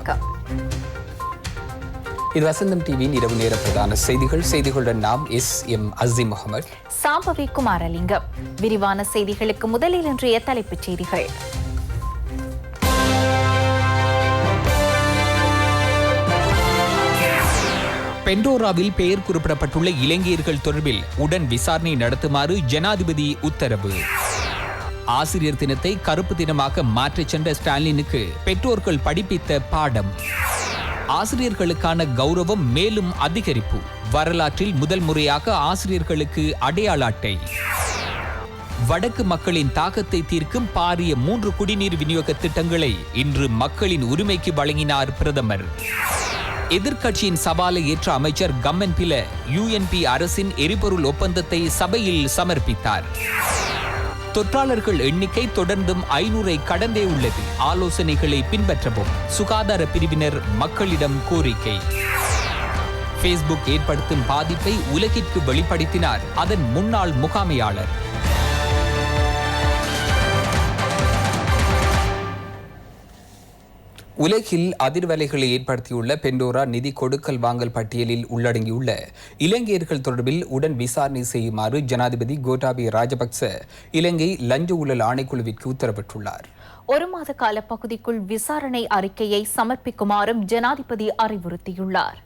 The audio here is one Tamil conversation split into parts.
வணக்கம். இது வசந்தம் டிவியின் இரவு நேர பிரதான செய்திகளுடன் நாம் எம் அசீம் முகமது, சாம்பவி குமாரலிங்கம். விரிவான செய்திகளுக்கு முதலில் இன்றைய தலைப்புச் செய்திகள். பெண்டோராவில் பெயர் குறிப்பிடப்பட்டுள்ள இலங்கையர்கள் தொடர்பில் உடன் விசாரணை நடத்துமாறு ஜனாதிபதி உத்தரவு. ஆசிரியர் தினத்தை கருப்பு தினமாக மாற்றச் சென்ற ஸ்டாலினுக்கு பெற்றோர்கள் படிப்பித்த பாடம். ஆசிரியர்களுக்கான கௌரவம் மேலும் அதிகரிப்பு. வரலாற்றில் முதல் முறையாக ஆசிரியர்களுக்கு அடையாள அட்டை. வடக்கு மக்களின் தாகத்தை தீர்க்கும் பாரிய 3 குடிநீர் விநியோக திட்டங்களை இன்று மக்களின் உரிமைக்கு வழங்கினார் பிரதமர். எதிர்க்கட்சியின் சவாலை ஏற்ற அமைச்சர் கம்மன் பில UNP அரசின் எரிபொருள் ஒப்பந்தத்தை சபையில் சமர்ப்பித்தார். தொற்றாளர்கள் எண்ணிக்கை தொடர்ந்தும் 500 கடந்தே உள்ளது. ஆலோசனைகளை பின்பற்றவும் சுகாதார பிரிவினர் மக்களிடம் கோரிக்கை. Facebook ஏற்படுத்தும் பாதிப்பை உலகிற்கு வெளிப்படுத்தினார் அதன் முன்னாள் முகாமையாளர். உலகில் அதிர்வலைகளை ஏற்படுத்தியுள்ள பெண்டோரா நிதி கொடுக்கல் வாங்கல் பட்டியலில் உள்ளடங்கியுள்ள இலங்கையர்கள் தொடர்பில் உடன் விசாரணை செய்யுமாறு ஜனாதிபதி கோட்டாபய ராஜபக்ச இலங்கை லஞ்ச ஊழல் ஆணைக்குழுவிற்கு உத்தரவிட்டுள்ளார். 1 மாத கால பகுதிக்குள் விசாரணை அறிக்கையை சமர்ப்பிக்குமாறும் ஜனாதிபதி அறிவுறுத்தியுள்ளார்.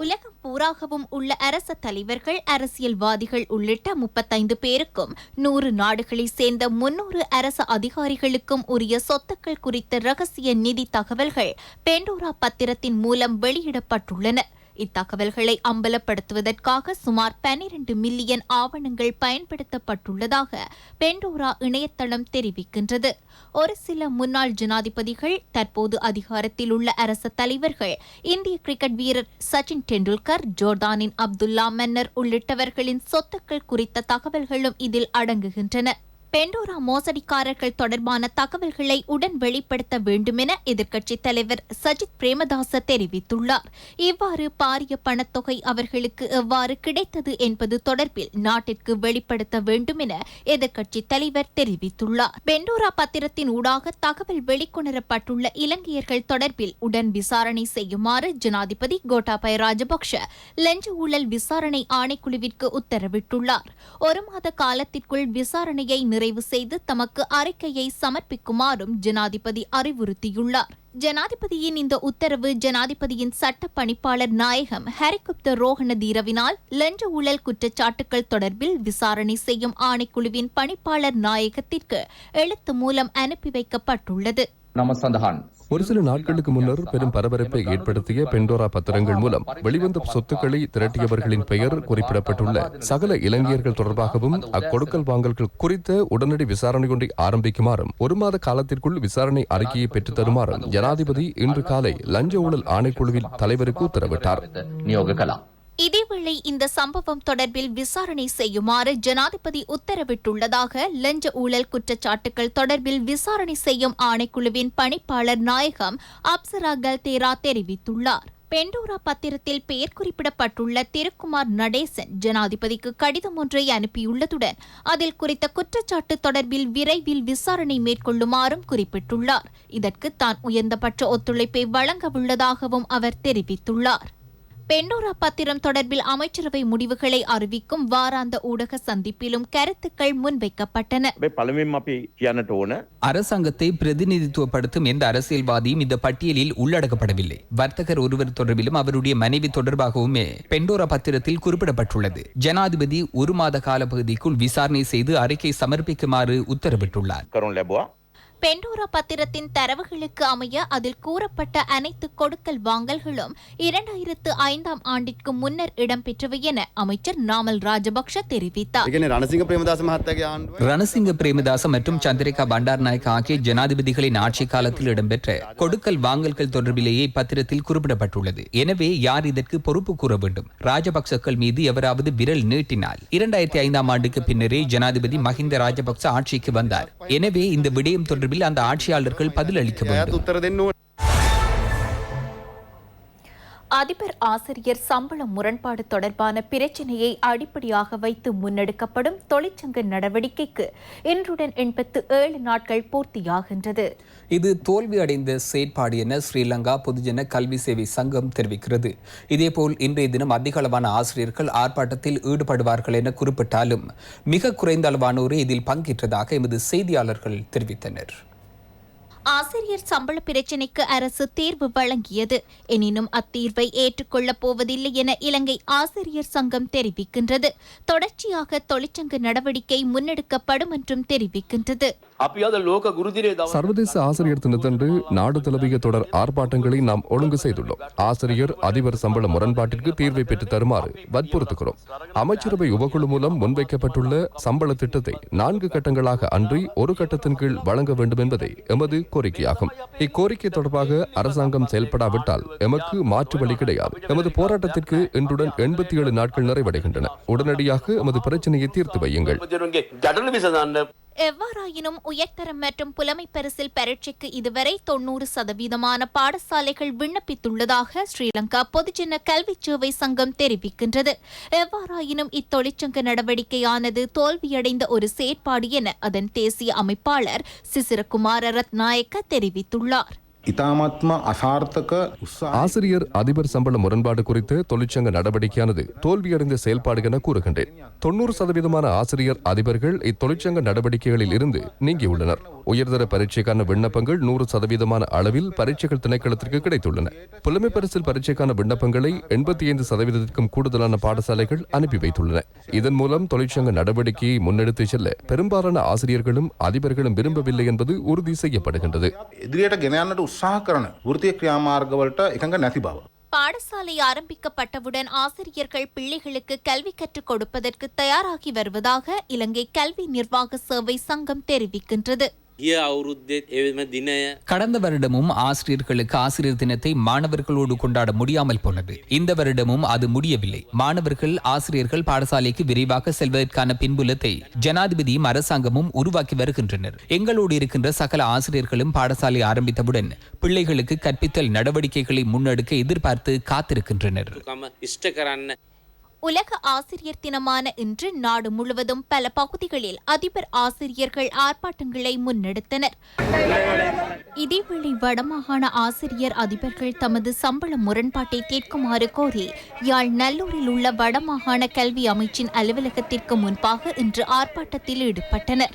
உலகம் பூராகவும் உள்ள அரச தலைவர்கள், அரசியல்வாதிகள் உள்ளிட்ட 35 பேருக்கும் 100 நாடுகளைச் சேர்ந்த 300 அரச அதிகாரிகளுக்கும் உரிய சொத்துக்கள் குறித்த ரகசிய நிதி தகவல்கள் பெண்டோரா பத்திரத்தின் மூலம் வெளியிடப்பட்டுள்ளன. இத்தகவல்களை அம்பலப்படுத்துவதற்காக சுமார் 12 மில்லியன் ஆவணங்கள் பயன்படுத்தப்பட்டுள்ளதாக பெண்டோரா இணையதளம் தெரிவிக்கின்றது. ஒரு சில முன்னாள் ஜனாதிபதிகள், தற்போது அதிகாரத்தில் உள்ள அரச தலைவர்கள், இந்திய கிரிக்கெட் வீரர் சச்சின் டெண்டுல்கர், ஜோர்தானின் அப்துல்லா மன்னர் உள்ளிட்டவர்களின் சொத்துக்கள் குறித்த தகவல்களும் இதில் அடங்குகின்றன. பெண்டோரா மோசடிக்காரர்கள் தொடர்பான தகவல்களை உடன் வெளிப்படுத்த வேண்டுமென எதிர்க்கட்சித் தலைவர் சஜித் பிரேமதாச தெரிவித்துள்ளார். இவ்வாறு பாரிய பணத்தொகை அவர்களுக்கு எவ்வாறு கிடைத்தது என்பது தொடர்பில் நாட்டிற்கு வெளிப்படுத்த வேண்டுமென எதிர்க்கட்சித் தலைவர் தெரிவித்துள்ளார். பெண்டோரா பத்திரத்தின் ஊடாக தகவல் வெளிக்கொணரப்பட்டுள்ள இலங்கையர்கள் தொடர்பில் உடன் விசாரணை செய்யுமாறு ஜனாதிபதி கோட்டாபய ராஜபக்ஷ லஞ்ச ஊழல் விசாரணை ஆணைக்குழுவிற்கு உத்தரவிட்டுள்ளார். 1 மாத காலத்திற்குள் விசாரணையை நிறைவு செய்து தமக்கு அறிக்கையை சமர்ப்பிக்குமாறும் ஜனாதிபதி அறிவுறுத்தியுள்ளார். ஜனாதிபதியின் இந்த உத்தரவு ஜனாதிபதியின் சட்ட பணிப்பாளர் நாயகம் ஹரிகுப்த ரோஹணதீரவினால் லஞ்ச ஊழல் குற்றச்சாட்டுகள் தொடர்பில் விசாரணை செய்யும் ஆணைக்குழுவின் பணிப்பாளர் நாயகத்திற்கு எழுத்து மூலம் அனுப்பி வைக்கப்பட்டுள்ளது. ஒரு சில நாட்களுக்கு முன்னர் பெரும் பரபரப்பை ஏற்படுத்திய பெண்டோரா பத்திரங்கள் மூலம் வெளிவந்த சொத்துக்களை திரட்டியவர்களின் பெயர் குறிப்பிடப்பட்டுள்ள சகல இலங்கையர்கள் தொடர்பாகவும் அக்கொடுக்கல் வாங்கல்கள் குறித்த உடனடி விசாரணை ஒன்றை ஆரம்பிக்குமாறும் 1 மாத காலத்திற்குள் விசாரணை அறிக்கையை பெற்றுத் தருமாறும் ஜனாதிபதி இன்று காலை லஞ்ச ஊழல் ஆணைக்குழுவின் தலைவருக்கு உத்தரவிட்டார். இதேவேளை இந்த சம்பவம் தொடர்பில் விசாரணை செய்யுமாறு ஜனாதிபதி உத்தரவிட்டுள்ளதாக லஞ்ச ஊழல் குற்றச்சாட்டுகள் தொடர்பில் விசாரணை செய்யும் ஆணைக்குழுவின் பணிப்பாளர் நாயகம் அப்சரா கல்தேரா தெரிவித்துள்ளார். பெண்டோரா பத்திரத்தில் பெயர் குறிப்பிடப்பட்டுள்ள திருக்குமார் நடேசன் ஜனாதிபதிக்கு கடிதம் ஒன்றை அனுப்பியுள்ளதுடன் அதில் குறித்த குற்றச்சாட்டு தொடர்பில் விரைவில் விசாரணை மேற்கொள்ளுமாறும் குறிப்பிட்டுள்ளார். இதற்கு தான் உயர்ந்தபட்ச ஒத்துழைப்பை வழங்கவுள்ளதாகவும் அவர் தெரிவித்துள்ளார். பெண்டோரா பத்திரம் தொடர்பில் அமைச்சரவை முடிவுகளை அறிவிக்கும் வாராந்த ஊடக சந்திப்பிலும் கருத்துக்கள் முன்வைக்கப்பட்டன. அரசாங்கத்தை பிரதிநிதித்துவப்படுத்தும் எந்த அரசியல்வாதியும் இந்த பட்டியலில் உள்ளடக்கப்படவில்லை. வர்த்தகர் ஒருவர் தொடர்பிலும் அவருடைய மனைவி தொடர்பாகவுமே பெண்டோரா பத்திரத்தில் குறிப்பிடப்பட்டுள்ளது. ஜனாதிபதி 1 மாத கால பகுதிக்குள் விசாரணை செய்து அறிக்கை சமர்ப்பிக்குமாறு உத்தரவிட்டுள்ளார். பெண்டோரா பத்திரத்தின் தரவுகளுக்கு அமைய அதில் கூறப்பட்ட அனைத்து கொடுக்கல் வாங்கல்களும் 2005 ஆண்டிற்கு முன்னர் இடம்பெற்றவை என அமைச்சர் நாமல் ராஜபக்ஷ தெரிவித்தார். ரணசிங்க பிரேமதாச மற்றும் சந்திரிகா பண்டாரநாயக்க ஆகிய ஜனாதிபதிகளின் ஆட்சி காலத்தில் இடம்பெற்ற கொடுக்கல் வாங்கல்கள் தொடர்பிலேயே பத்திரத்தில் குறிப்பிடப்பட்டுள்ளது. எனவே யார் இதற்கு பொறுப்பு கூற வேண்டும்? ராஜபக்சக்கள் மீது எவராவது விரல் நீட்டினால் 2005 ஆண்டுக்கு பின்னரே ஜனாதிபதி மஹிந்த ராஜபக்ச ஆட்சிக்கு வந்தார். எனவே இந்த விடயம் தொடர்பில் அந்த ஆட்சியாளர்கள் பதிலளிக்க வேண்டும். அதிபர் ஆசிரியர் சம்பள முரண்பாடு தொடர்பான பிரச்சினையை அடிப்படையாக வைத்து முன்னெடுக்கப்படும் தொழிற்சங்க நடவடிக்கைக்கு இன்றுடன் 87 நாட்கள் பூர்த்தியாகின்றது. இது தோல்வியடைந்த செயற்பாடு என ஸ்ரீலங்கா பொதுஜன கல்வி சேவை சங்கம் தெரிவிக்கிறது. இதேபோல் இன்றைய தினம் அதிக அளவான ஆசிரியர்கள் ஆர்ப்பாட்டத்தில் ஈடுபடுவார்கள் என குறிப்பிட்டாலும் மிக குறைந்த அளவானோரே இதில் பங்கேற்றதாக எமது செய்தியாளர்கள் தெரிவித்தனர். ஆசிரியர் சம்பள பிரச்சினைக்கு அரசு தீர்வு வழங்கியது. எனினும் அத்தீர்வை ஏற்றுக்கொள்ளப் போவதில்லை என இலங்கை ஆசிரியர் சங்கம் தெரிவிக்கின்றது. தொடர்ச்சியாக தொழிற்சங்க நடவடிக்கை முன்னெடுக்கப்படும் என்றும் தெரிவிக்கின்றது. சர்வதேச ஆசிரியர் தினத்தன்று நாடு தழுவிய தொடர் ஆர்ப்பாட்டங்களை நாம் ஒழுங்கு செய்துள்ளோம். ஆசிரியர் அதிபர் சம்பள முரண்பாட்டிற்கு தீர்வை பெற்றுத் தருமாறு வற்புறுத்துகிறோம். அமைச்சரவை உபகுழு மூலம் முன்வைக்கப்பட்டுள்ள சம்பள திட்டத்தை 4 கட்டங்களாக அன்றி ஒரு கட்டத்தின் கீழ் வழங்க வேண்டும் என்பதை எமது கோரிக்கையாகும். இக்கோரிக்கை தொடர்பாக அரசாங்கம் செயல்படாவிட்டால் எமக்கு மாற்று வழி கிடையாது. எமது போராட்டத்திற்கு இன்றுடன் 87 நாட்கள் நிறைவடைகின்றன. உடனடியாக எமது பிரச்சனையை தீர்த்து வையுங்கள். எவ்வாறாயினும் உயர்தரம் மற்றும் புலமை பரிசில் பரீட்சைக்கு இதுவரை 90% பாடசாலைகள் விண்ணப்பித்துள்ளதாக ஸ்ரீலங்கா பொதுஜன கல்வி சேவை சங்கம் தெரிவிக்கின்றது. எவ்வாறாயினும் இத்தொழிற்சங்க நடவடிக்கையானது தோல்வியடைந்த ஒரு செயற்பாடு என அதன் தேசிய அமைப்பாளர் சிசிரகுமார ரத்நாயக்க தெரிவித்துள்ளார். ஆசிரியர் அதிபர் சம்பள முரண்பாடு குறித்து தொழிற்சங்க நடவடிக்கையானது தோல்வியடைந்த செயல்பாடு என கூறுகின்றேன். 90% ஆசிரியர் அதிபர்கள் இத்தொழிற்சங்க நடவடிக்கைகளில் இருந்து நீங்கியுள்ளனர். உயர்தர பரீட்சைக்கான விண்ணப்பங்கள் 100% அளவில் பரீட்சைகள் திணைக்களத்திற்கு கிடைத்துள்ளன. புலமை பரிசில் பரீட்சைக்கான விண்ணப்பங்களை 85%க்கும் கூடுதலான பாடசாலைகள் அனுப்பி வைத்துள்ளன. இதன் மூலம் தொழிற்சங்க நடவடிக்கையை முன்னெடுத்து செல்ல பெரும்பாலான ஆசிரியர்களும் அதிபர்களும் விரும்பவில்லை என்பது உறுதி செய்யப்படுகின்றது. பாடசாலை ஆரம்பிக்கப்பட்டவுடன் ஆசிரியர்கள் பிள்ளைகளுக்கு கல்வி கற்றுக் கொடுப்பதற்கு தயாராகி வருவதாக இலங்கை கல்வி நிர்வாக சேவை சங்கம் தெரிவிக்கின்றது. கடந்த வருடமும் ஆசிரியர்களுக்கு ஆசிரியர் தினத்தை மாணவர்களோடு கொண்டாட முடியாமல் போனது. இந்த வருடமும் அது முடியவில்லை. மாணவர்கள் ஆசிரியர்கள் பாடசாலைக்கு விரைவாக செல்வதற்கான பின்புலத்தை ஜனாதிபதியும் அரசாங்கமும் உருவாக்கி வருகின்றனர். எங்களோடு இருக்கின்ற சகல ஆசிரியர்களும் பாடசாலை ஆரம்பித்தவுடன் பிள்ளைகளுக்கு கற்பித்தல் நடவடிக்கைகளை முன்னெடுக்க எதிர்பார்த்து காத்திருக்கின்றனர். உலக ஆசிரியர் தினமான இன்று நாடு முழுவதும் பல பகுதிகளில் அதிபர் ஆசிரியர்கள் ஆர்ப்பாட்டங்களை முன்னெடுத்தனர். இதேவேளை வடமாகாண ஆசிரியர் அதிபர்கள் தமது சம்பள முரண்பாட்டை தீர்க்குமாறு கோரி யாழ் நல்லூரில் உள்ள வடமாகாண கல்வி அமைச்சின் அலுவலகத்திற்கு முன்பாக இன்று ஆர்ப்பாட்டத்தில் ஈடுபட்டனர்.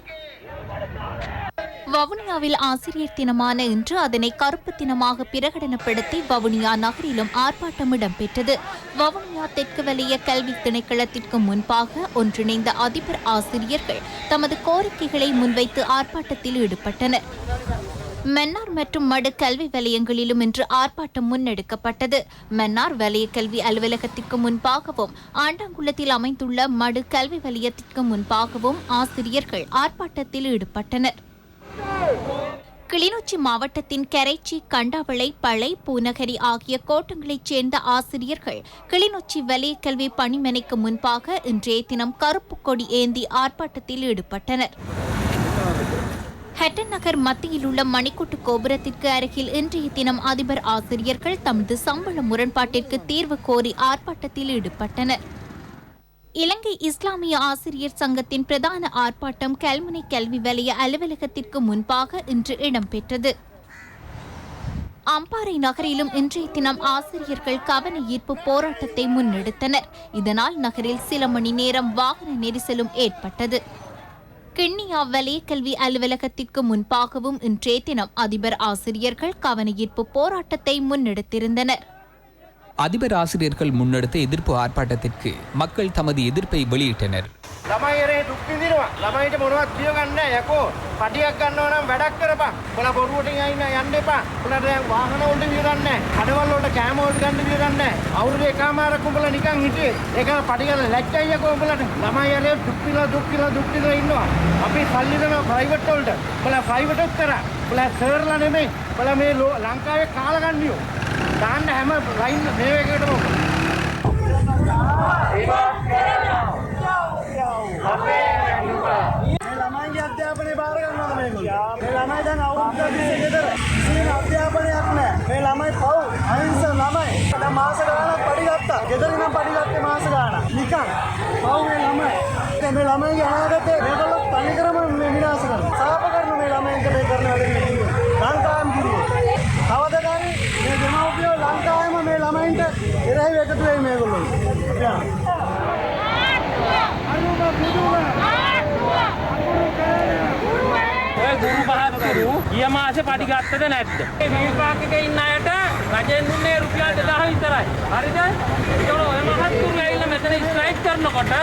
வவுனியாவில் ஆசிரியர் தினமான இன்று அதனை கருப்பு தினமாக பிரகடனப்படுத்தி வவுனியா நகரிலும் ஆர்ப்பாட்டம் இடம்பெற்றது. வவுனியா தெற்கு வலய கல்வி திணைக்களத்திற்கு முன்பாக ஒன்றிணைந்த அதிபர் ஆசிரியர்கள் தமது கோரிக்கைகளை முன்வைத்து ஆர்ப்பாட்டத்தில் ஈடுபட்டனர். மன்னார் மற்றும் மடு கல்வி வலயங்களிலும் இன்று ஆர்ப்பாட்டம் முன்னெடுக்கப்பட்டது. மன்னார் வலய கல்வி அலுவலகத்திற்கு முன்பாகவும் ஆண்டாங்குளத்தில் அமைந்துள்ள மடு கல்வி வலயத்திற்கு முன்பாகவும் ஆசிரியர்கள் ஆர்ப்பாட்டத்தில் ஈடுபட்டனர். கிளிநொச்சி மாவட்டத்தின் கரைச்சி, கண்டாவளை, பளை, பூநகரி ஆகிய கோட்டங்களைச் சேர்ந்த ஆசிரியர்கள் கிளிநொச்சி வலய கல்வி பணிமனைக்கு முன்பாக இன்றைய தினம் கருப்பு கொடி ஏந்தி ஆர்ப்பாட்டத்தில் ஈடுபட்டனர். ஹட்டன் நகர் மத்தியில் உள்ள மணிக்கூட்டு கோபுரத்திற்கு அருகில் இன்றைய தினம் அதிபர் ஆசிரியர்கள் தமது சம்பள முரண்பாட்டிற்கு தீர்வு கோரி ஆர்ப்பாட்டத்தில் ஈடுபட்டனர். இலங்கை இஸ்லாமிய ஆசிரியர் சங்கத்தின் பிரதான ஆர்ப்பாட்டம் கல்முனை கல்வி வலய அலுவலகத்திற்கு முன்பாக இன்று இடம்பெற்றது. அம்பாறை நகரிலும் இன்றைய தினம் ஆசிரியர்கள் கவன ஈர்ப்பு போராட்டத்தை முன்னெடுத்தனர். இதனால் நகரில் சில மணி நேரம் வாகன நெரிசலும் ஏற்பட்டது. கிண்ணியா வலய கல்வி அலுவலகத்திற்கு முன்பாகவும் இன்றைய தினம் அதிபர் ஆசிரியர்கள் கவன ஈர்ப்பு போராட்டத்தை முன்னெடுத்திருந்தனர். அதிபர் ஆசிரியர்கள் முன்னெடுத்த எதிர்ப்பு ஆர்ப்பாட்டத்திற்கு மக்கள் தமது எதிர்ப்பை வெளியிட்டனர். දාන්න හැම ලයින් මේකටම ළමයිගේ අධ්‍යාපනය බාර ගන්නවද මේගොල්ලෝ? මේ ළමයි දැන් අවුරුද්දක් විතර ඉතින් අධ්‍යාපනයක් නැහැ. මේ ළමයි පව් අහිංසක ළමයි. දැන් මාස ගාණක් පඩි ගත්තා. ගෙදරින් නම් පඩි ගත්තේ මාස ගාණක්. නිකන්. පව් මේ ළමයි. දැන් මේ ළමයිගේ අනාගතේ මේගොල්ලෝ තනිකරම මේ විනාශ කරනවා. සාප කරන මේ ළමයින්ට මේ කරන වැඩේ ලංකාවෙම කිරුවෝ. කවදද මේ දෙමව්පියෝ ලංකාවෙම මේ ළමයින්ට එරෙහිව එකතු වෙයි මේගොල්ලෝ. ගුරු මහත්තුරු ගිය මාසේ පඩි ගත්තද නැද්ද? මේ විපාකෙක ඉන්න අයට රජෙන් දුන්නේ රුපියල් 2000 විතරයි. හරිද? ඒකවල ඔය මහත්තුරු ඇවිල්ලා මෙතන ස්ට්‍රයික් කරනකොට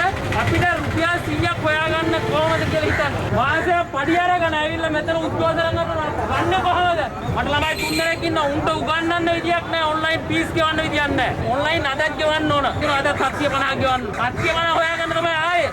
අපිට රුපියල් 100ක් හොයාගන්න කොහොමද කියලා හිතන්න. මාසේ පඩි අරගෙන ඇවිල්ලා මෙතන උද්ඝෝෂණ කරනවා. ගන්න කොහොමද? මට ළමයි 3 දෙනෙක් ඉන්න උන්ට උගන්වන්න විදියක් නැහැ. ඔන්ලයින් ෆීස් ගෙවන්න විදියක් නැහැ. ඔන්ලයින් අදක් ගෙවන්න ඕන. ඒක අද 750 ගෙවන්න. 750 හොයාගන්න තමයි ආයේ.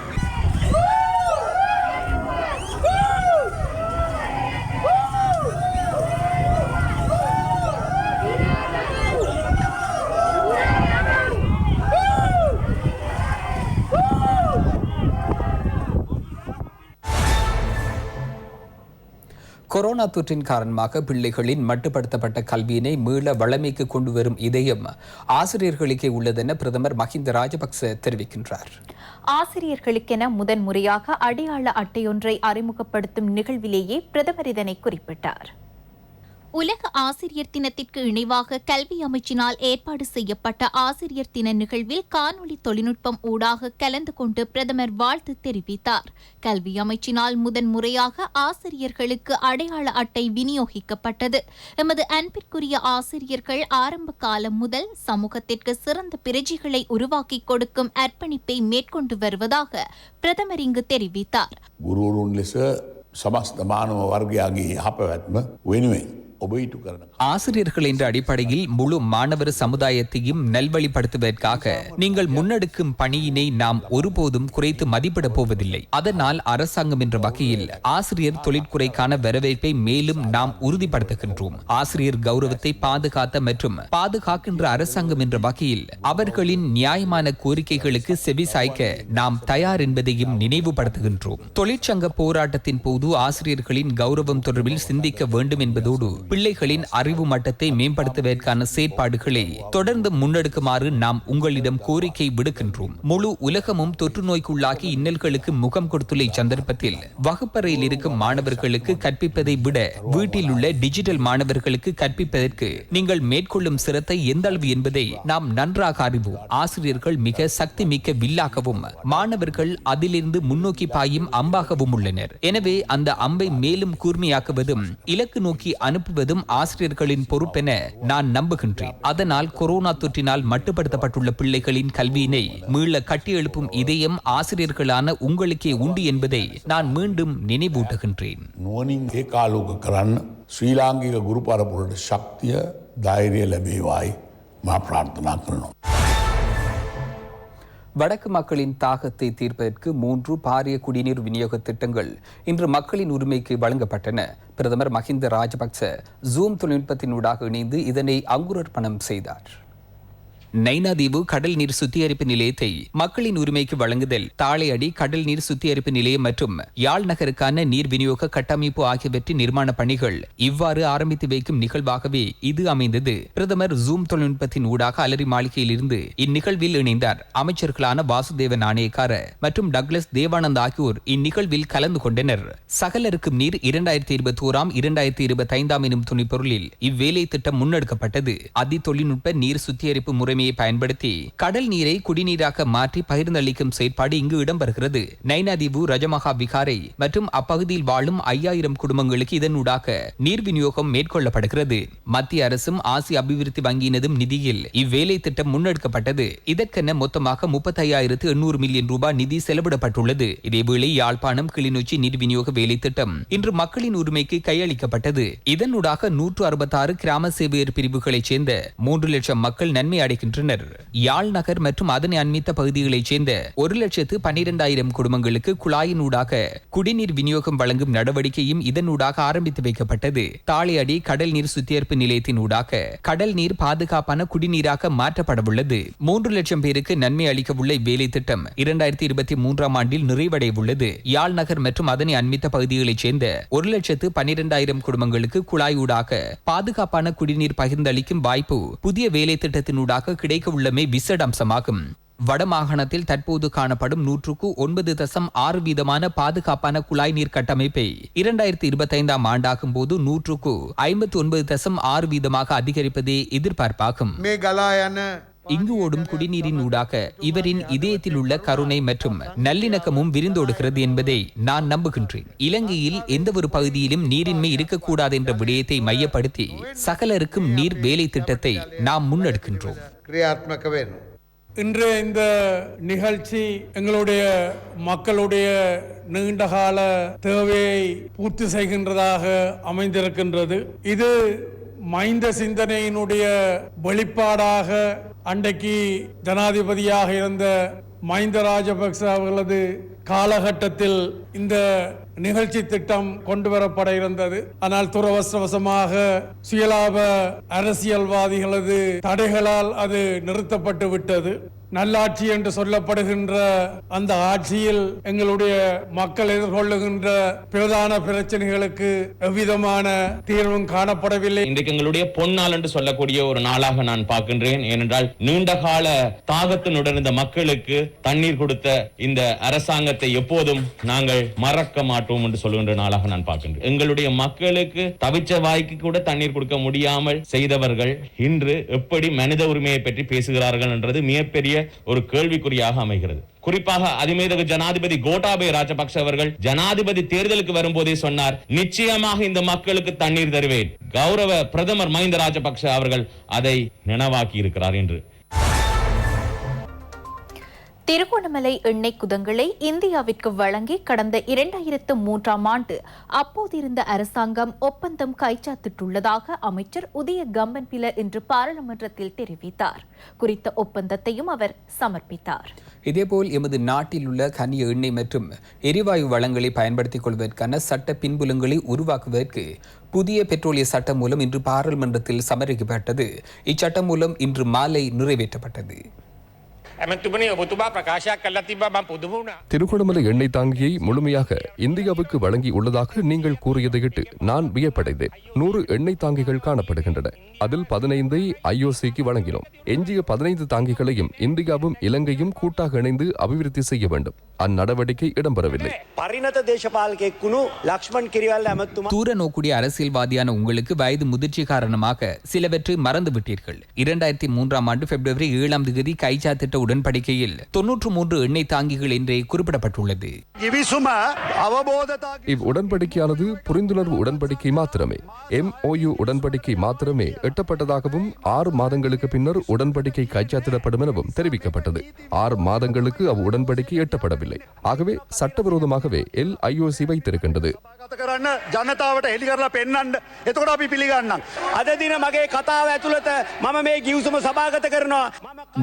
கொரோனா தொற்றின் காரணமாக பிள்ளைகளின் மட்டுப்படுத்தப்பட்ட கல்வியினை மீள வளமைக்கு கொண்டு வரும் இதயம் ஆசிரியர்களுக்கே உள்ளதென பிரதமர் மஹிந்த ராஜபக்ச தெரிவிக்கின்றார். ஆசிரியர்களுக்கென முதன்முறையாக அடையாள அட்டையொன்றை அறிமுகப்படுத்தும் நிகழ்விலேயே பிரதமர் இதனை குறிப்பிட்டார். உலக ஆசிரியர் தினத்திற்கு இணைவாக கல்வி அமைச்சினால் ஏற்பாடு செய்யப்பட்ட ஆசிரியர் தின நிகழ்வில் காணொலி தொழில்நுட்பம் ஊடாக கலந்து கொண்டு பிரதமர் வாழ்த்து தெரிவித்தார். கல்வி அமைச்சினால் முதன்முறையாக ஆசிரியர்களுக்கு அடையாள அட்டை விநியோகிக்கப்பட்டது. எமது அன்பிற்குரிய ஆசிரியர்கள் ஆரம்ப காலம் முதல் சமூகத்திற்கு சிறந்த பிரஜைகளை உருவாக்கி கொடுக்கும் அர்ப்பணிப்பை மேற்கொண்டு வருவதாக பிரதமர் இங்கு தெரிவித்தார். ගුරුවරුන් ලෙස සමස්ත මානව වර්ගයාගේ යහපැවැත්ම වෙනුවෙන් ஆசிரியர்கள் என்ற அடிப்படையில் முழு மாணவர் சமுதாயத்தையும் நல்வழிப்படுத்துவதற்காக நீங்கள் முன்னெடுக்கும் பணியினை நாம் ஒருபோதும் குறைத்து மதிப்பிடப் போவதில்லை. அதனால் அரசாங்கம் என்ற வகையில் ஆசிரியர் தொழிற்குறைக்கான வரவேற்பை மேலும் நாம் உறுதிப்படுத்துகின்றோம். ஆசிரியர் கௌரவத்தை பாதுகாத்த மற்றும் பாதுகாக்கின்ற அரசாங்கம் என்ற வகையில் அவர்களின் நியாயமான கோரிக்கைகளுக்கு செவிசாய்க்க நாம் தயார் என்பதையும் நினைவுபடுத்துகின்றோம். தொழிற்சங்க போராட்டத்தின் போது ஆசிரியர்களின் கௌரவம் தொடர்பில் சிந்திக்க வேண்டும் என்பதோடு பிள்ளைகளின் அறிவு மட்டத்தை மேம்படுத்துவதற்கான செயற்பாடுகளை தொடர்ந்து முன்னெடுக்குமாறு நாம் உங்களிடம் கோரிக்கை விடுக்கின்றோம். முழு உலகமும் தொற்று நோய்க்குள்ளாகி இன்னல்களுக்கு முகம் கொடுத்துள்ள சந்தர்ப்பத்தில் வகுப்பறையில் இருக்கும் மாணவர்களுக்கு கற்பிப்பதை விட வீட்டில் உள்ள டிஜிட்டல் மாணவர்களுக்கு கற்பிப்பதற்கு நீங்கள் மேற்கொள்ளும் சிரத்தை எந்த அளவு என்பதை நாம் நன்றாக அறிவோம். ஆசிரியர்கள் மிக சக்தி மிக்க வில்லாகவும் மாணவர்கள் அதிலிருந்து முன்னோக்கி பாயும் அம்பாகவும் உள்ளனர். எனவே அந்த அம்பை மேலும் கூர்மையாக்குவதும் இலக்கு நோக்கி அனுப்புவதும் ஆசிரியர்களின் பொறுப்பென நான் நம்புகின்றேன். அதனால் கொரோனா தொற்றினால் மட்டுப்படுத்தப்பட்டுள்ள பிள்ளைகளின் கல்வியினை மீள கட்டியெழுப்பும் இதயம் ஆசிரியர்களான உங்களுக்கே உண்டு என்பதை நான் மீண்டும் நினைவூட்டுகின்றேன். නුවණින් ඒකාලෝක කරන්න ශ්‍රී ලාංකික ගුරු පරපුරට ශක්තිය ධෛර්යය ලැබේවායි මා ප්‍රාර්ථනා කරනවා. வடக்கு மக்களின் தாகத்தை தீர்ப்பதற்கு 3 பாரிய குடிநீர் விநியோக திட்டங்கள் இன்று மக்களின் உரிமைக்கு வழங்கப்பட்டன. பிரதமர் மஹிந்த ராஜபக்ச ஜூம் தொழில்நுட்பத்தினூடாக இணைந்து இதனை அங்குரார்ப்பணம் செய்தார். நைனாதீவு கடல் நீர் சுத்திகரிப்பு நிலையத்தை மக்களின் உரிமைக்கு வழங்குதல், தாளையடி கடல் நீர் சுத்திகரிப்பு நிலையம் மற்றும் யாழ் நகருக்கான நீர் விநியோக கட்டமைப்பு ஆகியவற்றின் நிர்மாண பணிகள் இவ்வாறு ஆரம்பித்து வைக்கும் நிகழ்வாகவே இது அமைந்தது. பிரதமர் ஜூம் தொழில்நுட்பத்தின் ஊடாக அலரி மாளிகையில் இருந்து இந்நிகழ்வில் இணைந்தார். அமைச்சர்களான வாசுதேவ நாணயக்கார மற்றும் டக்ளஸ் தேவானந்த் ஆகியோர் இந்நிகழ்வில் கலந்து கொண்டனர். சகலருக்கும் நீர் 2021-2025 எனும் துணைப்பொருளில் இவ்வேலை திட்டம் முன்னெடுக்கப்பட்டது. அதி தொழில்நுட்ப நீர் சுத்திகரிப்பு முறை பயன்படுத்தி கடல் நீரை குடிநீராக மாற்றி பகிர்ந்தளிக்கும் செயற்பாடு இங்கு இடம்பெறுகிறது. நைனாதீவு ரஜமகா விகாரை மற்றும் அப்பகுதியில் வாழும் 5000 குடும்பங்களுக்கு இதனூடாக நீர் விநியோகம் மேற்கொள்ளப்படுகிறது. மத்திய அரசும் ஆசிய அபிவிருத்தி வங்கியினதும் நிதியில் இவ்வேலை திட்டம் முன்னெடுக்கப்பட்டது. இதற்கென மொத்தமாக 35,800 மில்லியன் ரூபாய் நிதி செலவிடப்பட்டுள்ளது. இதேவேளை யாழ்ப்பாணம் கிளிநொச்சி நீர் விநியோக வேலை திட்டம் இன்று மக்களின் உரிமைக்கு கையளிக்கப்பட்டது. இதனூடாக 166 கிராம சேவையர் பிரிவுகளைச் சேர்ந்த 3 லட்சம் மக்கள் நன்மை அடைகின்றனர். யாழ் நகர் மற்றும் அதனை அண்மித்த பகுதிகளைச் சேர்ந்த 1,12,000 குடும்பங்களுக்கு குழாயினூடாக குடிநீர் விநியோகம் வழங்கும் நடவடிக்கையும் இதனூடாக ஆரம்பித்து வைக்கப்பட்டது. தாளையடி கடல் நீர் சுத்திகரிப்பு நிலையத்தின் ஊடாக கடல் நீர் பாதுகாப்பான குடிநீராக மாற்றப்படவுள்ளது. 3 லட்சம் பேருக்கு நன்மை அளிக்க உள்ள இவ்வேலை திட்டம் 2023 ஆண்டில் நிறைவடைய உள்ளது. யாழ் நகர் மற்றும் அதனை அண்மித்த பகுதிகளைச் சேர்ந்த 1,12,000 குடும்பங்களுக்கு குழாயூடாக பாதுகாப்பான குடிநீர் பகிர்ந்தளிக்கும் வாய்ப்பு புதிய வேலை திட்டத்தினூடாக கிடைக்க உள்ளமே விசேட அம்சமாகும். வடமாகாணத்தில் தற்போது காணப்படும் 109.6 வீதமான பாதுகாப்பான குழாய் நீர் கட்டமைப்பை 2025ஆம் ஆண்டாகும் போது 159.6 வீதமாக அதிகரிப்பதே எதிர்பார்ப்பாகும். இங்கு ஓடும் குடிநீரின் ஊடாக இவரின் இதயத்தில் உள்ள கருணை மற்றும் நல்லிணக்கமும் விரிந்தோடுகிறது என்பதை நான் நம்புகின்றேன். இலங்கையில் எந்த ஒரு பகுதியிலும் நீரின்மை இருக்கக்கூடாது என்ற விடயத்தை மையப்படுத்தி சகலருக்கும் நீர் வேலை திட்டத்தை நாம் முன்னெடுக்கின்றோம். இன்றைய இந்த நிகழ்ச்சி எங்களுடைய மக்களுடைய நீண்டகால தேவையை பூர்த்தி செய்கின்றதாக அமைந்திருக்கின்றது. இது மைந்த சிந்தனையினுடைய வெளிப்பாடாக அன்றைக்கு ஜனாதிபதியாக இருந்த மஹிந்த ராஜபக்ச அவர்களது காலகட்டத்தில் இந்த நிகழ்ச்சி திட்டம் கொண்டு வரப்பட இருந்தது. ஆனால் துரவசவசமாக சுயலாப அரசியல்வாதிகளது தடைகளால் அது நிறுத்தப்பட்டு விட்டது. நல்லாட்சி என்று சொல்லப்படுகின்ற அந்த ஆட்சியில் எங்களுடைய மக்கள் எதிர்கொள்ளுகின்ற பிரதான பிரச்சனைகளுக்கு எவ்விதமான தீர்வும் காணப்படவில்லை. இன்றைக்கு எங்களுடைய பொன்னாள் என்று சொல்லக்கூடிய ஒரு நாளாக நான் பார்க்கின்றேன். ஏனென்றால் நீண்ட கால தாகத்தினுடன் இருந்த மக்களுக்கு தண்ணீர் கொடுத்த இந்த அரசாங்கத்தை எப்போதும் நாங்கள் மறக்க மாட்டோம் என்று சொல்லுகின்ற நாளாக நான் பார்க்கின்றேன். எங்களுடைய மக்களுக்கு தவிச்ச வாய்க்கு கூட தண்ணீர் கொடுக்க முடியாமல் செய்தவர்கள் இன்று எப்படி மனித உரிமையை பற்றி பேசுகிறார்கள் என்றது மிகப்பெரிய ஒரு கேள்விக்குறியாக அமைகிறது. குறிப்பாக அதிமேதகு ஜனாதிபதி கோட்டாபய ராஜபக்ஷ அவர்கள் ஜனாதிபதி தேர்தலுக்கு வரும்போதே சொன்னார், நிச்சயமாக இந்த மக்களுக்கு தண்ணீர் தருவேன். கௌரவ பிரதமர் மஹிந்த ராஜபக்ஷ அவர்கள் அதை நினைவாக்கி இருக்கிறார் என்று. திருகோணமலை எண்ணெய் குதங்களை இந்தியாவிற்கு வழங்கி கடந்த 2003ஆம் ஆண்டு அப்போதிருந்த அரசாங்கம் ஒப்பந்தம் கைச்சாத்திட்டுள்ளதாக அமைச்சர் உதய கம்பன்பில இன்று பாராளுமன்றத்தில் தெரிவித்தார். குறித்த ஒப்பந்தத்தையும் அவர் சமர்ப்பித்தார். இதேபோல் எமது நாட்டில் உள்ள கனிய எண்ணெய் மற்றும் எரிவாயு வளங்களை பயன்படுத்திக் கொள்வதற்கான சட்ட பின்புலங்களை உருவாக்குவதற்கு புதிய பெட்ரோலிய சட்டம் மூலம் இன்று பாராளுமன்றத்தில் சமர்ப்பிக்கப்பட்டது. இச்சட்டம் மூலம் இன்று மாலை நிறைவேற்றப்பட்டது. திருகோணமலை எண்ணெய் தாங்கியை முழுமையாக இந்தியாவுக்கு வழங்கி உள்ளதாக நீங்கள் கூறியதையிட்டு நான் வியப்படைந்தேன். 100 எண்ணெய் தாங்கிகள் காணப்படுகின்றன. அதில் 15ஐ IOCக்கு வழங்கினோம். எஞ்சிய 15 தாங்கிகளையும் இந்தியாவும் இலங்கையும் கூட்டாக இணைந்து அபிவிருத்தி செய்ய வேண்டும். அந்நடவடிக்கை இடம்பெறவில்லை. தூர நோக்குடைய அரசியல்வாதியான உங்களுக்கு வயது முதிர்ச்சி காரணமாக சிலவற்றை மறந்து விட்டீர்கள். 2003ஆம் ஆண்டு பிப்ரவரி 7ஆம் தேதி கைச்சாத்திட்ட உடன்படிக்கையில் 93 எண்ணெய் தாங்கிகள் என்றே குறிப்பிடப்பட்டுள்ளது. இவ் உடன்படிக்கையானது புரிந்துணர்வு உடன்படிக்கை மாத்திரமே, MOU உடன்படிக்கை மாத்திரமே எட்டப்பட்டதாகவும் 6 மாதங்களுக்கு பின்னர் உடன்படிக்கை கைச்சாத்திடப்படும் எனவும் தெரிவிக்கப்பட்டது. 6 மாதங்களுக்கு அவ் உடன்படிக்கை எட்டப்படவில்லை. ஆகவே சட்டவிரோதமாகவே LIOC வைத்திருக்கின்றது.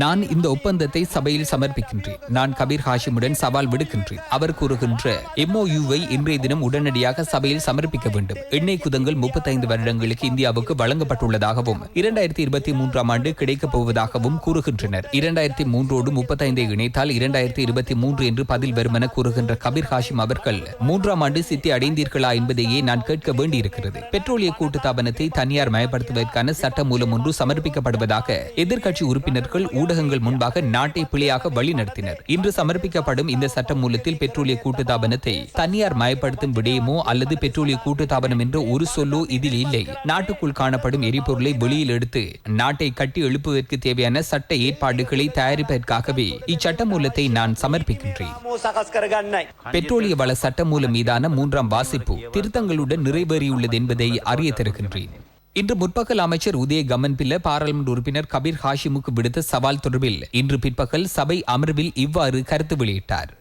நான் இந்த ஒப்பந்தத்தை சபையில் சமர்ப்பிக்கின்றேன். நான் கபீர் ஹாஷிமுடன் சவால் விடுக்கின்றேன். அவர் கூறுகின்ற MOUவை இன்றைய தினம் உடனடியாக சபையில் சமர்ப்பிக்க வேண்டும். எண்ணெய் குதங்கள் 35 வருடங்களுக்கு இந்தியாவுக்கு வழங்கப்பட்டுள்ளதாகவும் 2023ஆம் ஆண்டு கிடைக்கப் போவதாகவும் கூறுகின்றனர். 2003ஓடு 35ஐ இணைத்தால் 2023 என்று பதில் வரும் என கூறுகின்ற கபீர் ஹாஷிம் அவர்கள் 3ஆம் ஆண்டு சித்தி அடைந்தீர்களா என்பதையே நான் கேட்க வேண்டியிருக்கிறது. பெட்ரோலிய கூட்டுத்தாபனத்தை தனியார் மயப்படுத்துவதற்கான சட்ட மூலம் ஒன்று சமர்ப்பிக்கப்படுவதாக எதிர்க்கட்சி உறுப்பினர்கள் ஊடகங்கள் முன்பாக நாட்டை பிழையாக வழிநடத்தினர். இன்று சமர்ப்பிக்கப்படும் இந்த சட்ட மூலத்தில் பெட்ரோலிய கூட்டுத்தாபனத்தை தனியார் மயப்படுத்தும் விடயமோ அல்லது பெட்ரோலிய கூட்டுத்தாபனம் என்ற ஒரு சொல்லோ இதில் இல்லை. நாட்டுக்குள் காணப்படும் எரிபொருளை வெளியில் எடுத்து நாட்டை கட்டி எழுப்புவதற்கு தேவையான சட்ட ஏற்பாடுகளை தயாரிப்பதற்காகவே இச்சட்ட மூலத்தை நான் சமர்ப்பிக்கின்றேன். பெட்ரோலிய வள சட்ட மூலம் மீதான 3ஆம் வாசிப்பு திருத்தங்களுடன் நிறைவேறியுள்ளது என்பதை அறிய தருகின்றேன். இன்று முற்பகல் அமைச்சர் உதய கமன்பில பாராளுமன்ற உறுப்பினர் கபீர் ஹாஷிமுக்கு விடுத்த சவால் தொடர்பில் இன்று பிற்பகல் சபை அமர்வில் இவ்வாறு கருத்து வெளியிட்டார்.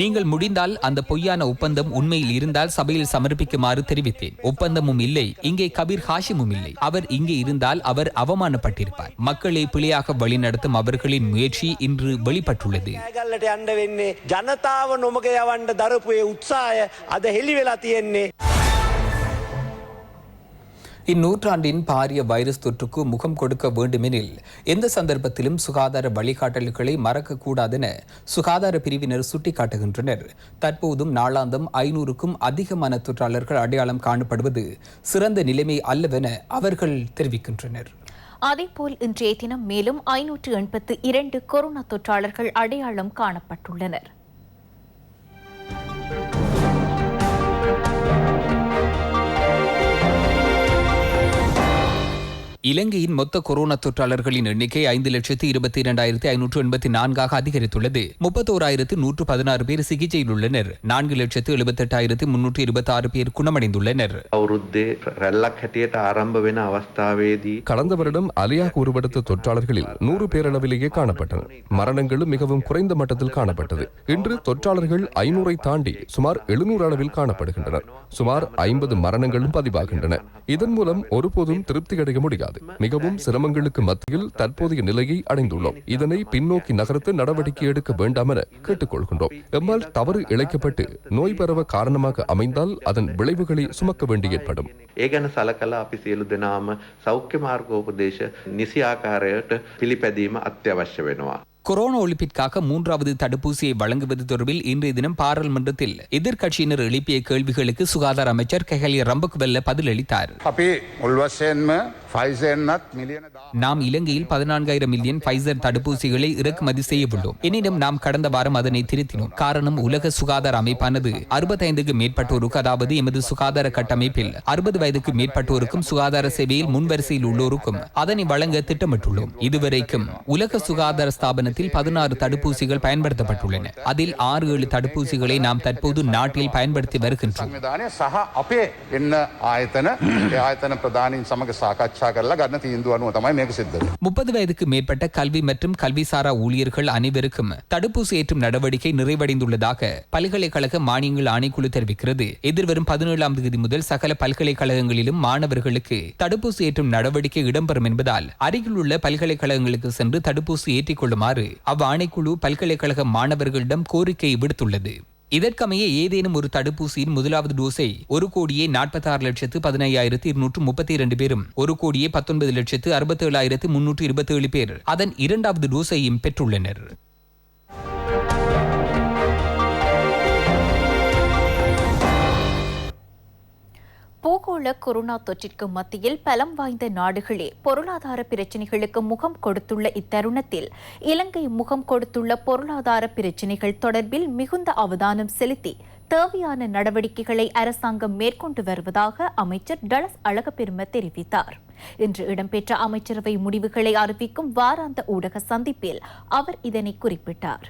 நீங்கள் முடிந்தால் அந்த பொய்யான ஒப்பந்தம் உண்மையில் இருந்தால் சபையில் சமர்ப்பிக்குமாறு தெரிவித்தேன். ஒப்பந்தமும் இல்லை, இங்கே கபீர் ஹாஷிமும் இல்லை. அவர் இங்கே இருந்தால் அவர் அவமானப்பட்டிருப்பார். மக்களை பிழையாக வழிநடத்தும் அவர்களின் முயற்சி இன்று வெளிப்பட்டுள்ளது. இந்நூற்றாண்டின் பாரிய வைரஸ் தொற்றுக்கு முகம் கொடுக்க வேண்டுமெனில் எந்த சந்தர்ப்பத்திலும் சுகாதார வழிகாட்டல்களை மறக்கக்கூடாதென சுகாதார பிரிவினர் சுட்டிக்காட்டுகின்றனர். தற்போதும் நாளாந்தம் 500க்கும் அதிகமான தொற்றாளர்கள் அடையாளம் காணப்படுவது சிறந்த நிலைமை அல்லவென அவர்கள் தெரிவிக்கின்றனர். அதேபோல் இன்றைய தினம் மேலும் 582 கொரோனா தொற்றாளர்கள் அடையாளம் காணப்பட்டுள்ளனர். இலங்கையின் மொத்த கொரோனா தொற்றாளர்களின் எண்ணிக்கை 5,22,584 அதிகரித்துள்ளது. 31,116 பேர் சிகிச்சையில் உள்ளனர். 4,78,326 பேர் குணமடைந்துள்ளனர். கடந்த வருடம் அலியாக உருவெடுத்த தொற்றாளர்களில் 100 பேரளவிலேயே காணப்பட்டனர். மரணங்களும் மிகவும் குறைந்த மட்டத்தில் காணப்பட்டது. இன்று தொற்றாளர்கள் 500 தாண்டி சுமார் 700 அளவில் காணப்படுகின்றனர். சுமார் 50 மரணங்களும் பதிவாகின்றன. இதன் மூலம் ஒருபோதும் திருப்தி அடைய முடியாது. மிகவும் சிரமங்களுக்கு மத்தியில் தற்போதைய நிலையை அடைந்துள்ளோம். இதனை பின்னோக்கி நகர்த்த நடவடிக்கை எடுக்க வேண்டாம் என கேட்டுக்கொள்கின்றோம். எம்மால் தவறு இழைக்கப்பட்டு நோய் பரவ காரணமாக அமைந்தால் அதன் விளைவுகளை சுமக்க வேண்டி ஏற்படும். கொரோனா ஒழிப்பிற்காக 3வது தடுப்பூசியை வழங்குவது தொடர்பில் இன்றைய தினம் பாராளுமன்றத்தில் எதிர்க்கட்சியினர் எழுப்பிய கேள்விகளுக்கு சுகாதார அமைச்சர் கெஹலிய ரம்புக்வெல்ல பதிலளித்தார். நாம் இலங்கையில் 14,000 மில்லியன் ஃபைசர் தடுப்பூசிகளை இறக்குமதி செய்யவுள்ளோம். எனினும் நாம் கடந்த வாரம் அதனை திருத்தினோம். காரணம், உலக சுகாதார அமைப்பானது 65க்கு மேற்பட்டோருக்கு, அதாவது எமது சுகாதார கட்டமைப்பில் 60 வயதுக்கு மேற்பட்டோருக்கும் சுகாதார சேவையில் முன்வரிசையில் உள்ளோருக்கும் அதனை வழங்க திட்டமிட்டுள்ளோம். இதுவரைக்கும் உலக சுகாதார ஸ்தாபனத்தில் 16 தடுப்பூசிகள் பயன்படுத்தப்பட்டுள்ளன. அதில் 6-7 தடுப்பூசிகளை நாம் தற்போது நாட்டில் பயன்படுத்தி வருகின்றோம். 30 வயதுக்கு மேற்பட்ட கல்வி மற்றும் கல்விசாரா ஊழியர்கள் அனைவருக்கும் தடுப்பூசி ஏற்றும் நடவடிக்கை நிறைவடைந்துள்ளதாக பல்கலைக்கழக மானியங்கள் ஆணைக்குழு தெரிவிக்கிறது. எதிர்வரும் 17ஆம் தேதி முதல் சகல பல்கலைக்கழகங்களிலும் மாணவர்களுக்கு தடுப்பூசி ஏற்றும் நடவடிக்கை இடம்பெறும் என்பதால் அருகில் உள்ள பல்கலைக்கழகங்களுக்கு சென்று தடுப்பூசி ஏற்றிக் கொள்ளுமாறு அவ்வாணைக்குழு பல்கலைக்கழக மாணவர்களிடம் கோரிக்கை விடுத்துள்ளது. இதற்கமைய ஏதேனும் ஒரு தடுப்பூசியின் முதலாவது டோஸை 1,46,15,232 பேரும் 1,19,67,327 பேர் அதன் 2வது டோஸையும் பெற்றுள்ளனர். பூகோள கொரோனா தொற்றிற்கு மத்தியில் பலம் வாய்ந்த நாடுகளே பொருளாதார பிரச்சினைகளுக்கு முகம் கொடுத்துள்ள இத்தருணத்தில் இலங்கை முகம் கொடுத்துள்ள பொருளாதார பிரச்சினைகள் தொடர்பில் மிகுந்த அவதானம் செலுத்தி தேவையான நடவடிக்கைகளை அரசாங்கம் மேற்கொண்டு வருவதாக அமைச்சர் டலஸ் அழகப்பெரும தெரிவித்தார். இன்று இடம்பெற்ற அமைச்சரவை முடிவுகளை அறிவிக்கும் வாராந்த ஊடக சந்திப்பில் அவர் இதனை குறிப்பிட்டார்.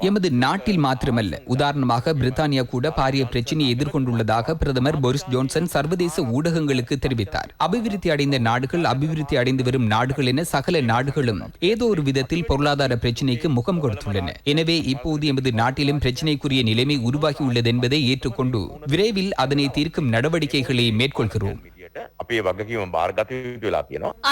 எமது நாட்டில் மாத்திரமல்ல, உதாரணமாக பிரித்தானியா கூட பாரிய பிரச்சினையை எதிர்கொண்டுள்ளதாக பிரதமர் போரிஸ் ஜோன்சன் சர்வதேச ஊடகங்களுக்கு தெரிவித்தார். அபிவிருத்தி அடைந்த நாடுகள், அபிவிருத்தி அடைந்து வரும் நாடுகள் என சகல நாடுகளும் ஏதோ ஒரு விதத்தில் பொருளாதார பிரச்சினைக்கு முகம் கொடுத்துள்ளன. எனவே இப்போது எமது நாட்டிலும் பிரச்சினைக்குரிய நிலைமை உருவாகியுள்ளது என்பதை ஏற்றுக்கொண்டு விரைவில் அதனை தீர்க்கும் நடவடிக்கைகளை மேற்கொள்கிறோம்.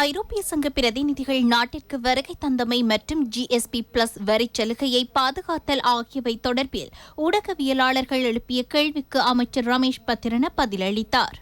ஐரோப்பிய சங்க பிரதிநிதிகள் நாட்டிற்கு வருகை தந்தமை மற்றும் GSP+ வரிச் சலுகையை பாதுகாத்தல் ஆகியவை தொடர்பில் ஊடகவியலாளர்கள் எழுப்பிய கேள்விக்கு அமைச்சர் ரமேஷ் பத்திரன பதிலளித்தார்.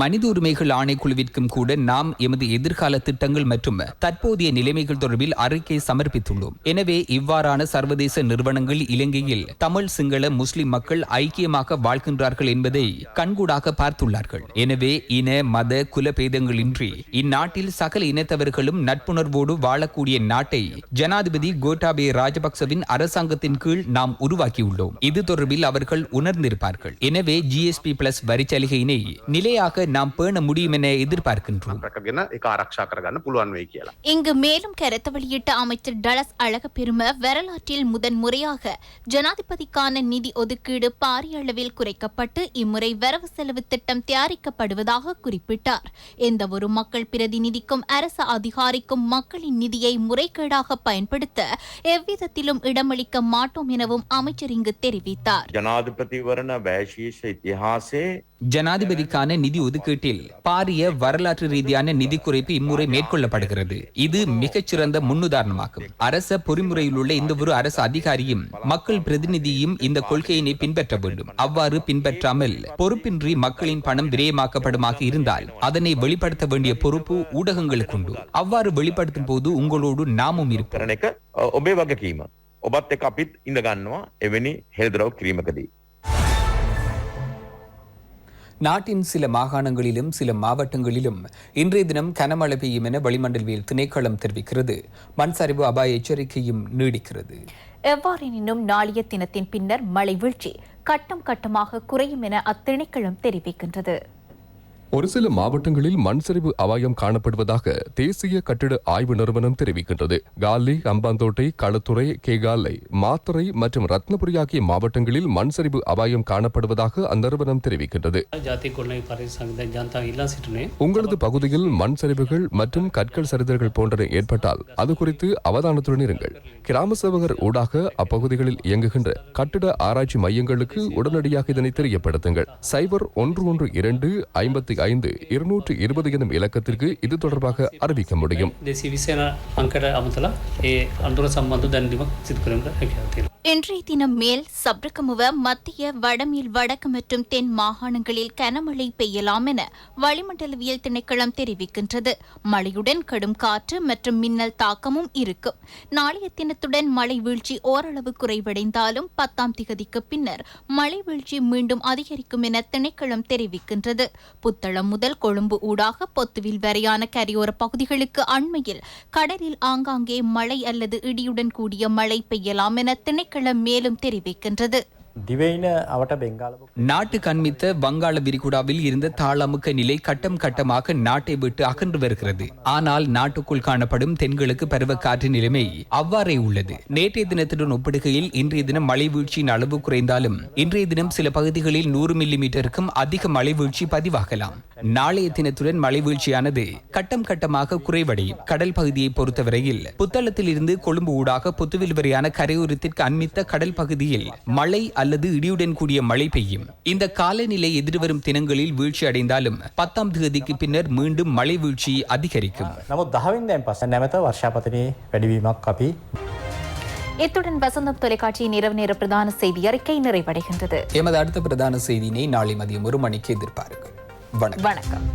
மனித உரிமைகள் ஆணைக்குழுவிற்கும் கூட நாம் எமது எதிர்கால திட்டங்கள் மற்றும் தற்போதைய நிலைமைகள் தொடர்பில் அறிக்கை சமர்ப்பித்துள்ளோம். எனவே இவ்வாறான சர்வதேச நிறுவனங்கள் இலங்கையில் தமிழ், சிங்கள, முஸ்லிம் மக்கள் ஐக்கியமாக வாழ்கின்றார்கள் என்பதை கண்கூடாக பார்த்துள்ளார்கள். எனவே இன, மத, குல பேதங்களின்றி இந்நாட்டில் சகல இனத்தவர்களும் நட்புணர்வோடு வாழக்கூடிய நாட்டை ஜனாதிபதி கோட்டாபய ராஜபக்சவின் அரசாங்கத்தின் கீழ் நாம் உருவாக்கியுள்ளோம். இது தொடர்பில் அவர்கள் உணர்ந்திருப்பார்கள். எனவே GSP+ வரிச்சலுகையினை நிலையாக நாம் பேண முடியும் என எதிர்பார்க்கின்றோம். இங்கு மேலும் கருத்து வெளியிட்ட அமைச்சர் டலஸ் அழகப்பெரும வரலாற்றில் முதன்முறையாக ஜனாதிபதிக்கான நிதி ஒதுக்கீடு பாரிய அளவில் குறைக்கப்பட்டு இம்முறை வரவு செலவு திட்டம் தயாரிக்கப்படுவதாக குறிப்பிட்டார். எந்த ஒரு மக்கள் பிரதிநிதிக்கும் அரசு அதிகாரிக்கும் மக்களின் நிதியை முறைகேடாக பயன்படுத்த எவ்விதத்திலும் இடமளிக்க மாட்டோம் எனவும் அமைச்சர் இங்கு தெரிவித்தார். ஜனாதிபதிக்கான நிதி ஒதுக்கீட்டில் பாரிய வரலாற்று ரீதியான நிதி குறைப்பு இம்முறை மேற்கொள்ளப்படுகிறது. இது மிகச்சிறந்த முன்னுதாரணமாகும். அரச பொறிமுறையில் உள்ள இந்த ஒரு அரசு அதிகாரியும் மக்கள் பிரதிநிதியும் இந்த கொள்கையினை பின்பற்ற வேண்டும். அவ்வாறு பின்பற்றாமல் பொறுப்பின்றி மக்களின் பணம் விரயமாக்கப்படுமாக இருந்தால் அதனை வெளிப்படுத்த வேண்டிய பொறுப்பு ஊடகங்களுக்கு உண்டு. அவ்வாறு வெளிப்படுத்தும் போது உங்களோடு நாமும் இருப்போம். நாட்டின் சில மாகாணங்களிலும் சில மாவட்டங்களிலும் இன்றைய தினம் கனமழை பெய்யும் என வளிமண்டலவியல் திணைக்களம் தெரிவிக்கிறது. மண் சரிவு அபாய எச்சரிக்கையும் நீடிக்கிறது. எவ்வாறெனினும் நாளைய தினத்தின் பின்னர் மழை வீழ்ச்சி கட்டம் கட்டமாக குறையும் என அத்திணைக்களம் தெரிவிக்கின்றது. ஒரு சில மாவட்டங்களில் மண் சரிவு அபாயம் காணப்படுவதாக தேசிய கட்டிட ஆய்வு நிறுவனம் தெரிவிக்கின்றது. காலி, அம்பாந்தோட்டை, களுத்துறை, கேகாலை, மாத்தறை மற்றும் ரத்னபுரி ஆகிய மாவட்டங்களில் மண் சரிவு அபாயம் காணப்படுவதாக அந்நிறுவனம் தெரிவிக்கின்றது. உங்களது பகுதியில் மண் சரிவுகள் மற்றும் கற்கள் சரிதல்கள் போன்றன ஏற்பட்டால் அது குறித்து அவதானத்துடன் இருங்கள். கிராம சேவகர் ஊடாக அப்பகுதிகளில் இயங்குகின்ற கட்டிட ஆராய்ச்சி மையங்களுக்கு உடனடியாக இதனை தெரியப்படுத்துங்கள். 0112 55 220 எனும் இலக்கத்திற்கு இது தொடர்பாக அறிவிக்க முடியும். இன்றைய தினம் மேல் சப்ரகமுவ, மத்திய, வடமேல், வடக்கு மற்றும் தென் மாகாணங்களில் கனமழை பெய்யலாம் என வளிமண்டலவியல் திணைக்களம் தெரிவிக்கின்றது. மழையுடன் கடும் காற்று மற்றும் மின்னல் தாக்கமும் இருக்கும். நாளைய தினத்துடன் மழை வீழ்ச்சி ஓரளவு குறைவடைந்தாலும் 10ஆம் திகதிக்கு பின்னர் மழை வீழ்ச்சி மீண்டும் அதிகரிக்கும் என திணைக்களம் தெரிவிக்கின்றது. புத்தளம் முதல் கொழும்பு ஊடாக பொத்துவில் வரையான கரையோர பகுதிகளுக்கு அண்மையில் கடலில் ஆங்காங்கே மழை அல்லது இடியுடன் கூடிய மழை பெய்யலாம் என திணைக்களம் மேலும் தெரிவிக்கின்றது. நாட்டு கண்மித்த வங்காள விரிகுடாவில் இருந்த தாளமுக்க நிலை கட்டம் கட்டமாக நாட்டை விட்டு அகன்று வருகிறது. ஆனால் நாட்டுக்குள் காணப்படும் தென்கிழக்கு பருவக்காற்று நிலைமை அவ்வாறே உள்ளது. நேற்றைய தினத்துடன் ஒப்பிடுகையில் இன்றைய தினம் மழை வீழ்ச்சியின் அளவு குறைந்தாலும் இன்றைய தினம் சில பகுதிகளில் 100 மில்லிமீட்டருக்கும் அதிக மழை வீழ்ச்சி பதிவாகலாம். நாளைய தினத்துடன் மழை வீழ்ச்சியானது கட்டம் கட்டமாக குறைவடையும். கடல் பகுதியை பொறுத்தவரையில் புத்தளத்தில் இருந்து கொழும்பு ஊடாக புத்துவில் வரையான கரையோரத்திற்கு அண்மித்த கடல் பகுதியில் மழை அல்லது இடியுடன் கூடிய மழை பெய்யும். இந்த காலநிலை எதிர்வரும் தினங்களில் வீழ்ச்சி அடைந்தாலும் 10ஆம் தேதிக்கு பின்னர் மீண்டும் மழை வீழ்ச்சி அதிகரிக்கும். இத்துடன் வசந்தம் தொலைக்காட்சியின் இரவு நேர பிரதான செய்தி அறிக்கை நிறைவடைகின்றது. எமது அடுத்த பிரதான செய்தியினை நாளை மதியம் 1 மணிக்கு எதிர்பாருங்கள். வணக்கம்.